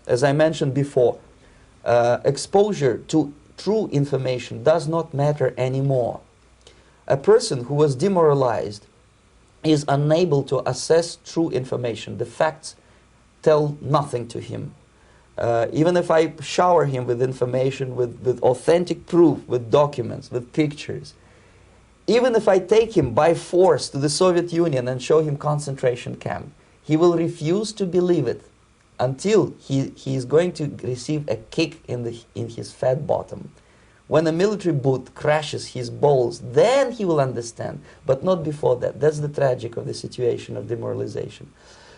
as I mentioned before, exposure to true information does not matter anymore. A person who was demoralized is unable to assess true information. The facts tell nothing to him. Even if I shower him with information, with authentic proof, with documents, with pictures, even if I take him by force to the Soviet Union and show him concentration camp, he will refuse to believe it until he is going to receive a kick in his fat bottom. When a military boot crashes his balls, then he will understand, but not before that. That's the tragic of the situation of demoralization.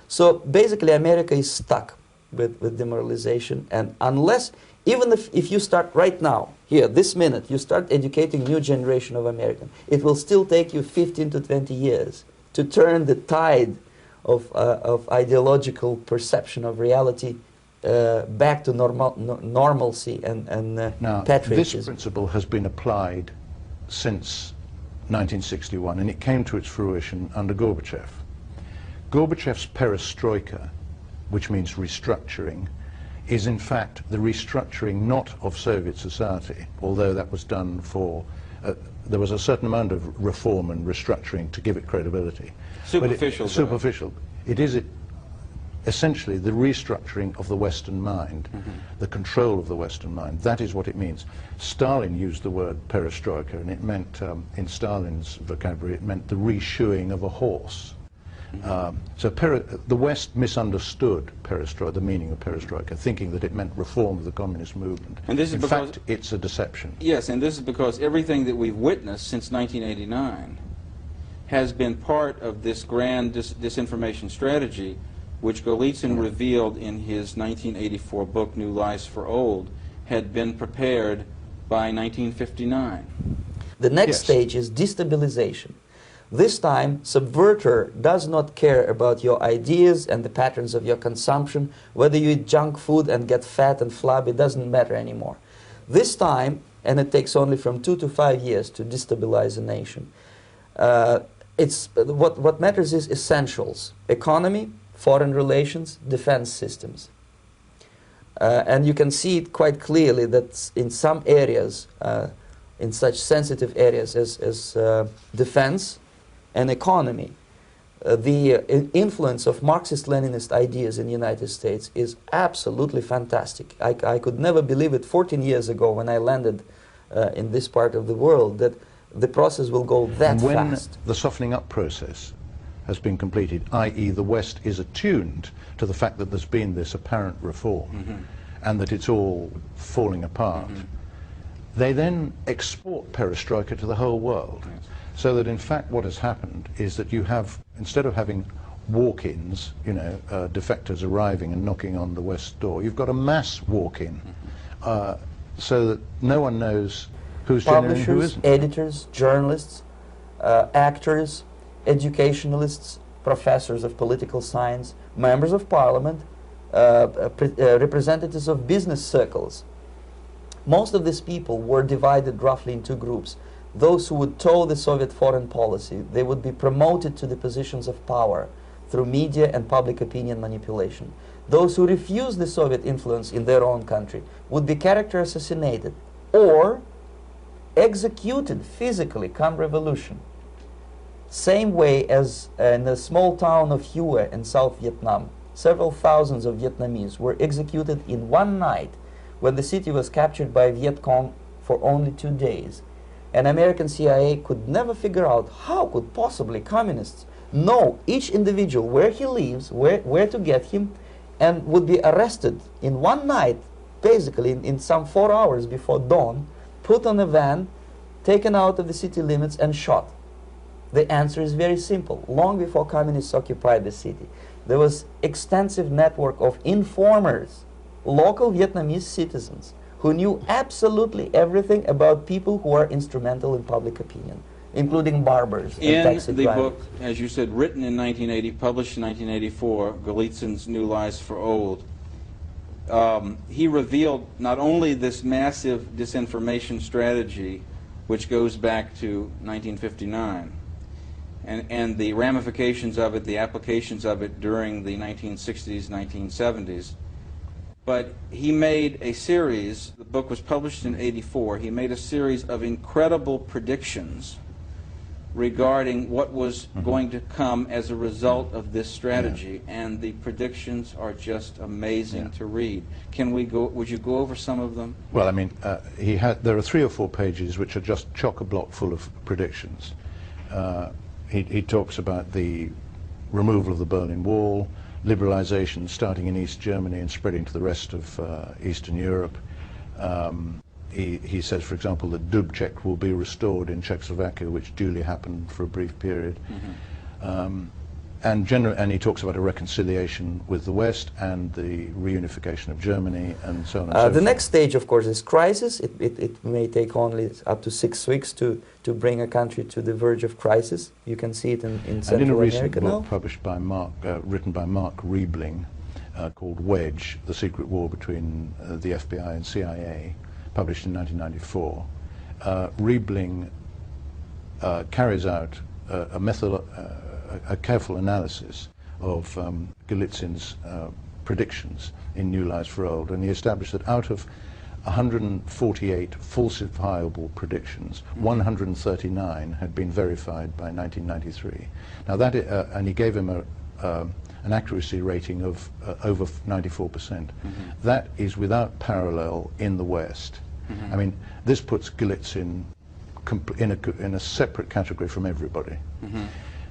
So basically America is stuck with demoralization, and unless, even if you start right now, here, this minute, you start educating new generation of Americans, it will still take you 15 to 20 years to turn the tide of ideological perception of reality back to normalcy and now, patriotism. This principle has been applied since 1961, and it came to its fruition under Gorbachev. Gorbachev's perestroika, which means restructuring, is in fact the restructuring not of Soviet society, although that was done for, there was a certain amount of reform and restructuring to give it credibility. Superficial. Superficial. It is essentially the restructuring of the Western mind, the control of the Western mind. That is what it means. Stalin used the word perestroika, and it meant, in Stalin's vocabulary, it meant the reshoeing of a horse. So the West misunderstood perestroika, the meaning of perestroika, thinking that it meant reform of the communist movement. And this is in fact, it's a deception. Yes, and this is because everything that we've witnessed since 1989 has been part of this grand disinformation strategy, which Golitsyn revealed in his 1984 book, New Lies for Old, had been prepared by 1959. The next stage is destabilization. This time, subverter does not care about your ideas and the patterns of your consumption. Whether you eat junk food and get fat and flabby, doesn't matter anymore. This time, and it takes only from 2 to 5 years to destabilize a nation, what matters is essentials: economy, foreign relations, defense systems. And you can see it quite clearly that in some areas, in such sensitive areas as defense and economy, the influence of Marxist-Leninist ideas in the United States is absolutely fantastic. I could never believe it 14 years ago when I landed in this part of the world that the process will go that when fast. The softening up process has been completed, i.e. the West is attuned to the fact that there's been this apparent reform and that it's all falling apart, they then export perestroika to the whole world. So that in fact what has happened is that you have, instead of having walk-ins, you know, defectors arriving and knocking on the West door, you've got a mass walk-in, so that no one knows who's genuine and who isn't. Editors, journalists, actors, educationalists, professors of political science, members of parliament, representatives of business circles. Most of these people were divided roughly in two groups. Those who would toe the Soviet foreign policy, they would be promoted to the positions of power through media and public opinion manipulation. Those who refused the Soviet influence in their own country would be character assassinated or executed physically come revolution. Same way as in the small town of Hue in South Vietnam, several thousands of Vietnamese were executed in one night when the city was captured by Viet Cong for only 2 days. And American CIA could never figure out how could possibly communists know each individual, where he lives, where to get him, and would be arrested in one night, basically in some 4 hours before dawn, put on a van, taken out of the city limits and shot. The answer is very simple. Long before communists occupied the city, there was extensive network of informers, local Vietnamese citizens, who knew absolutely everything about people who are instrumental in public opinion, including barbers and taxi drivers. In the book, as you said, written in 1980, published in 1984, Golitsyn's New Lies for Old, he revealed not only this massive disinformation strategy, which goes back to 1959, and the ramifications of it, the applications of it during the 1960s, 1970s, But he made a series, the book was published in '84, he made a series of incredible predictions regarding what was going to come as a result of this strategy, and the predictions are just amazing to read. Would you go over some of them? Well, I mean, there are 3 or 4 pages which are just chock-a-block full of predictions. He talks about the removal of the Berlin Wall, liberalization starting in East Germany and spreading to the rest of Eastern Europe. He says, for example, that Dubček will be restored in Czechoslovakia, which duly happened for a brief period. And he talks about a reconciliation with the West and the reunification of Germany and so on and so forth. The next stage, of course, is crisis. It may take only up to 6 weeks to bring a country to the verge of crisis. You can see it in Central America now. And in a recent book published by written by Mark Riebling, called Wedge, The Secret War Between the FBI and CIA, published in 1994, Riebling carries out a careful analysis of Golitsyn's predictions in New Lies for Old, and he established that out of 148 falsifiable predictions, 139 had been verified by 1993. Now that, and he gave him an accuracy rating of over 94%. That is without parallel in the West. I mean, this puts Golitsyn in a separate category from everybody.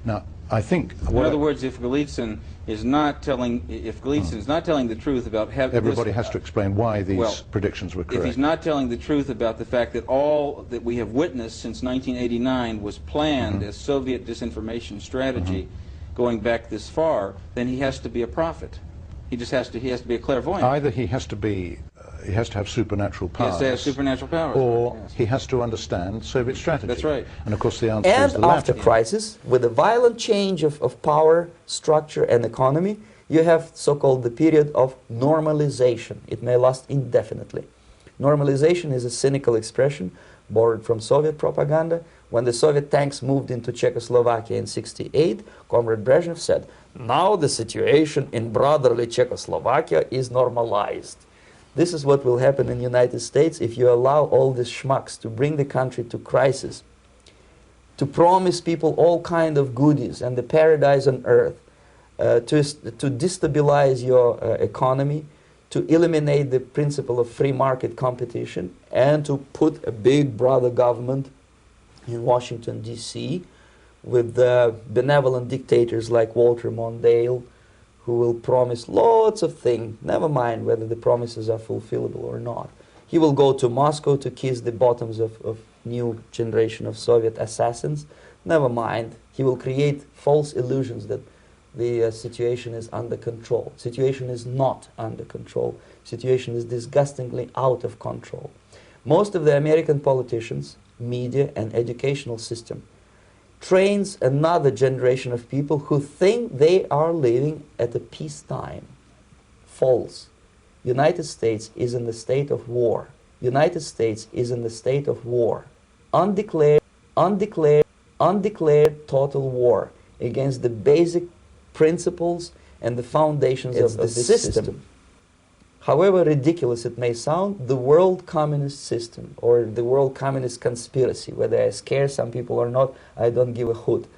Now, I think... In other words, if Golitsyn is not telling the truth about having... Everybody has to explain why these predictions were correct. If he's not telling the truth about the fact that all that we have witnessed since 1989 was planned as Soviet disinformation strategy going back this far, then he has to be a prophet. He has to be a clairvoyant. Either he has to have supernatural powers. He has to have supernatural powers. Or he has to understand Soviet strategy. That's right. And of course the answer is the latter. And after crisis, with a violent change of power, structure and economy, you have so-called the period of normalization. It may last indefinitely. Normalization is a cynical expression borrowed from Soviet propaganda. When the Soviet tanks moved into Czechoslovakia in '68, Comrade Brezhnev said, "Now the situation in brotherly Czechoslovakia is normalized." This is what will happen in the United States if you allow all these schmucks to bring the country to crisis, to promise people all kind of goodies and the paradise on earth, to destabilize your economy, to eliminate the principle of free market competition, and to put a big brother government in Washington, D.C., with benevolent dictators like Walter Mondale, who will promise lots of things, never mind whether the promises are fulfillable or not. He will go to Moscow to kiss the bottoms of new generation of Soviet assassins, never mind. He will create false illusions that the situation is under control. Situation is not under control. Situation is disgustingly out of control. Most of the American politicians, media and educational system trains another generation of people who think they are living at a peacetime. False. United States is in the state of war. United States is in the state of war. Undeclared total war against the basic principles and the foundations of the system. However ridiculous it may sound, the world communist system or the world communist conspiracy, whether I scare some people or not, I don't give a hoot.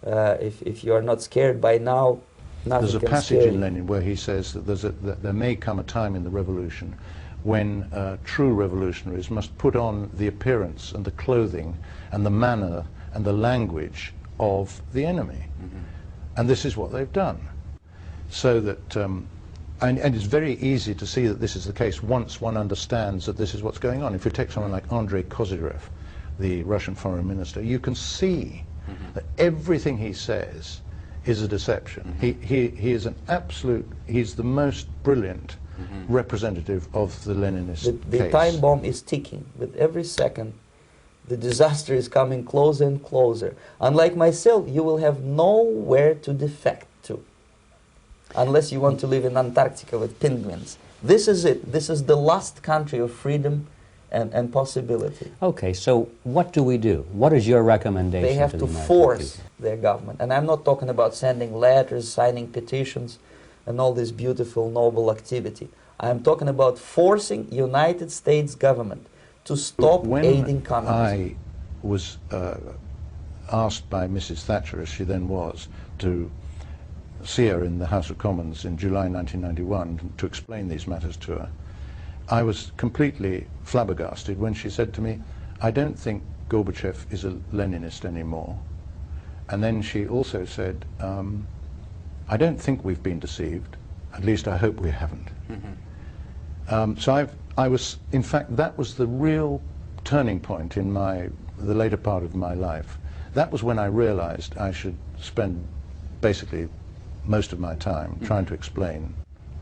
If you are not scared by now, nothing There's a can passage scare in you. Lenin where he says that there may come a time in the revolution when true revolutionaries must put on the appearance and the clothing and the manner and the language of the enemy. And this is what they've done. So that, and it's very easy to see that this is the case once one understands that this is what's going on. If you take someone like Andrei Kozyrev, the Russian foreign minister, you can see that everything he says is a deception. He is an absolute, he's the most brilliant representative of the Leninist The case. time bomb is ticking. With every second, the disaster is coming closer and closer. Unlike myself, you will have nowhere to defect to, unless you want to live in Antarctica with penguins. This is it. This is the last country of freedom and possibility. Okay, so what do we do? What is your recommendation? They have to to the American force people? their government. And I'm not talking about sending letters, signing petitions. and all this beautiful, noble activity. I am talking about forcing United States government to stop aiding communism. I was asked by Mrs. Thatcher, as she then was, to see her in the House of Commons in July 1991 to explain these matters to her, I was completely flabbergasted when she said to me, "I don't think Gorbachev is a Leninist anymore." And then she also said, "I don't think we've been deceived, at least I hope we haven't." So I was, in fact, that was the real turning point in the later part of my life. That was when I realized I should spend basically most of my time trying to explain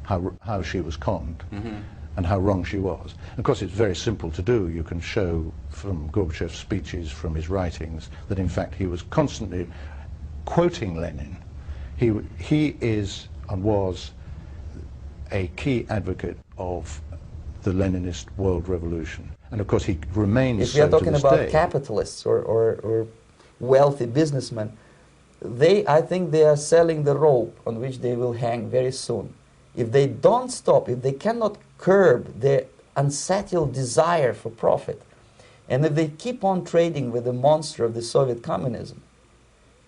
how she was conned and how wrong she was. Of course, it's very simple to do. You can show from Gorbachev's speeches, from his writings, that in fact he was constantly quoting Lenin. He is and was a key advocate of the Leninist world revolution. And of course he remains If we are so to talking this about day. capitalists or wealthy businessmen, I think they are selling the rope on which they will hang very soon. If they don't stop, if they cannot curb their unsettled desire for profit, and if they keep on trading with the monster of the Soviet communism,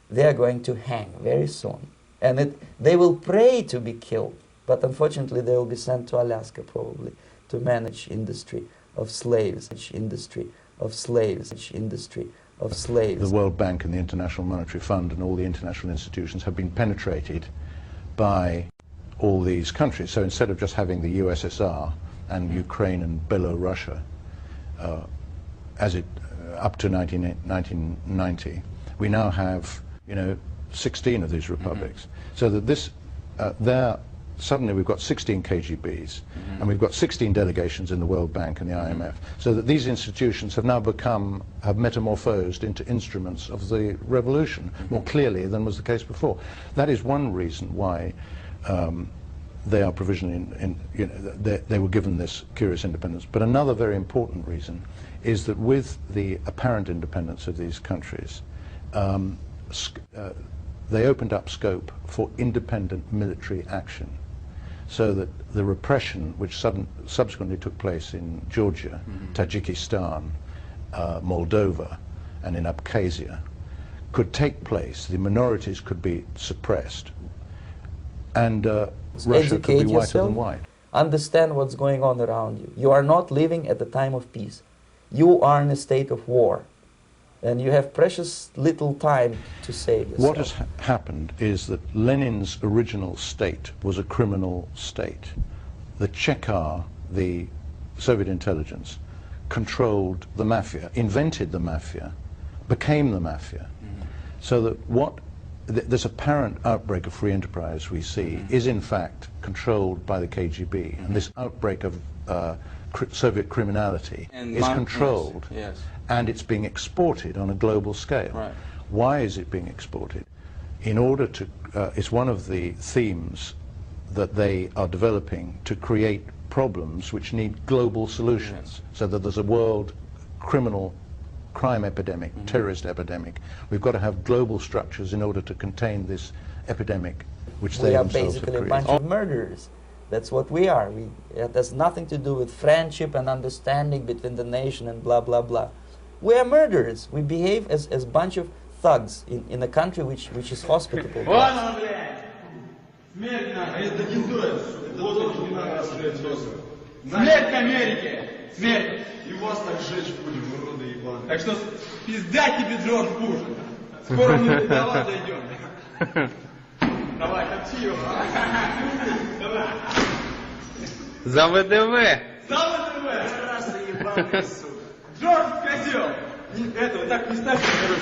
they are going to hang very soon. And they will pray to be killed, but unfortunately they will be sent to Alaska probably to manage industry of slaves, industry of slaves, industry of slaves. The World Bank and the International Monetary Fund and all the international institutions have been penetrated by all these countries. So instead of just having the USSR and Ukraine and Belarus up to 1990, we now have 16 of these republics. So that suddenly we've got 16 KGBs, and we've got 16 delegations in the World Bank and the IMF, so that these institutions have now have metamorphosed into instruments of the revolution more clearly than was the case before. That is one reason why they are provisionally, they were given this curious independence. But another very important reason is that with the apparent independence of these countries, they opened up scope for independent military action, so that the repression which subsequently took place in Georgia, Tajikistan, Moldova, and in Abkhazia could take place. The minorities could be suppressed, and Russia could be whiter than white. Understand what's going on around you. You are not living at the time of peace. You are in a state of war. And you have precious little time to save yourself. What has happened is that Lenin's original state was a criminal state. The Chekar, the Soviet intelligence, controlled the mafia, invented the mafia, became the mafia. So that this apparent outbreak of free enterprise we see is in fact controlled by the KGB. And this outbreak of Soviet criminality is controlled. Yes. And it's being exported on a global scale. Right. Why is it being exported? In order to, it's one of the themes that they are developing to create problems which need global solutions, so that there's a world crime epidemic, terrorist epidemic. We've got to have global structures in order to contain this epidemic, which they themselves have basically a created. bunch of murderers. That's what we are. It has nothing to do with friendship and understanding between the nation and blah, blah, blah. We are murderers. We behave as a bunch of thugs in a country which is hospitable. Смерть Америке! Смерть! И вас так сжечь будем, уроды ебаные. Так что пизда тебе, Джордж Буш! Скоро мы до вас дойдем. Давай, топчи его. Давай. За ВДВ! За ВДВ! Раса ебаная, сука! Джордж, козел! Это, вот так не ставь, короче.